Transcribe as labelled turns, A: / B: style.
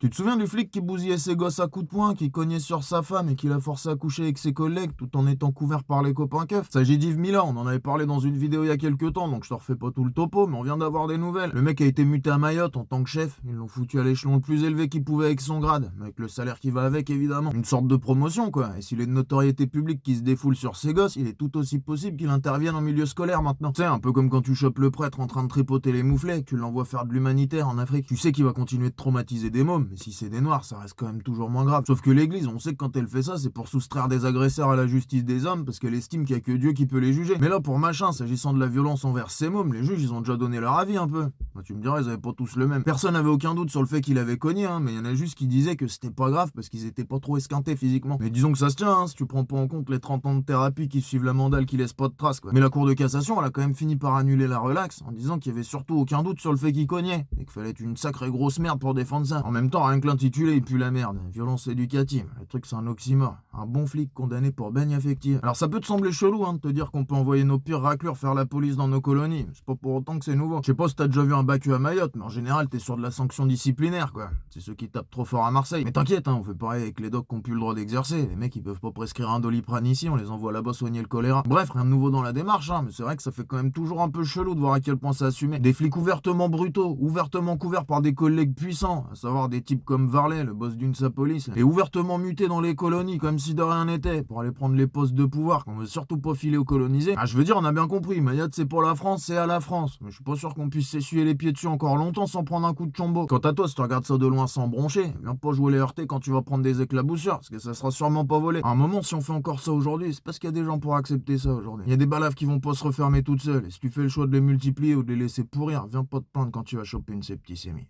A: Tu te souviens du flic qui bousillait ses gosses à coups de poing, qui cognait sur sa femme et qui l'a forcé à coucher avec ses collègues tout en étant couvert par les copains keufs? S'agit d'Yves Mila, on en avait parlé dans une vidéo il y a quelques temps, donc je te refais pas tout le topo, mais on vient d'avoir des nouvelles. Le mec a été muté à Mayotte en tant que chef, ils l'ont foutu à l'échelon le plus élevé qu'il pouvait avec son grade, avec le salaire qui va avec évidemment. Une sorte de promotion quoi, et s'il est de notoriété publique qui se défoule sur ses gosses, il est tout aussi possible qu'il intervienne en milieu scolaire maintenant. Tu sais, un peu comme quand tu chopes le prêtre en train de tripoter les mouflets, que tu l'envoies faire de l'humanitaire en Afrique. Tu sais qu'il va continuer de traumatiser des mômes, mais si c'est des noirs, ça reste quand même toujours moins grave. Sauf que l'église, on sait que quand elle fait ça, c'est pour soustraire des agresseurs à la justice des hommes, parce qu'elle estime qu'il y a que Dieu qui peut les juger. Mais là, pour machin, s'agissant de la violence envers ces mômes, les juges, ils ont déjà donné leur avis un peu. Bah, tu me diras, ils avaient pas tous le même. Personne n'avait aucun doute sur le fait qu'il avait cogné, hein, mais il y en a juste qui disaient que c'était pas grave parce qu'ils étaient pas trop esquintés physiquement. Mais disons que ça se tient, hein, si tu prends pas en compte les 30 ans de thérapie qui suivent la mandale qui laisse pas de traces, quoi. Mais la cour de cassation, elle a quand même fini par annuler la relaxe en disant qu'il y avait surtout aucun doute sur le fait qu'il cognait et qu'il fallait être une sacrée grosse merde pour défendre ça. En même temps, rien que l'intitulé, il pue la merde. Violence éducative. Le truc, c'est un oxymore. Un bon flic condamné pour baigne affective. Alors ça peut te sembler chelou, hein, de te dire qu'on peut envoyer nos pires raclures faire la police dans nos colonies. C'est pas pour autant que c'est nouveau. Je sais pas si t'as déjà vu un Bacu à Mayotte, mais en général, t'es sur de la sanction disciplinaire, quoi. C'est ceux qui tapent trop fort à Marseille. Mais t'inquiète, hein, on fait pareil avec les docs qui ont plus le droit d'exercer. Les mecs, ils peuvent pas prescrire un Doliprane ici, on les envoie là-bas soigner le choléra. Bref, rien de nouveau dans la démarche, hein, mais c'est vrai que ça fait quand même toujours un peu chelou de voir à quel point c'est assumé. Des flics ouvertement brutaux, ouvertement couverts par des collègues puissants, à savoir des types comme Varley, le boss d'une police, et ouvertement mutés dans les colonies comme si de rien n'était, pour aller prendre les postes de pouvoir qu'on veut surtout pas filer aux colonisés. Ah, je veux dire, on a bien compris, Mayotte c'est pour la France, c'est à la France. Mais je suis pas sûr qu'on puisse s'essuyer les pieds dessus encore longtemps sans prendre un coup de chombo. Quant à toi, si tu regardes ça de loin sans broncher, viens pas jouer les heurtés quand tu vas prendre des éclaboussures, parce que ça sera sûrement pas volé. À un moment, si on fait encore ça aujourd'hui, c'est parce qu'il y a des gens pour accepter ça aujourd'hui. Il y a des balaves qui vont pas se refermer toutes seules, et si tu fais le choix de les multiplier ou de les laisser pourrir, viens pas te plaindre quand tu vas choper une septicémie.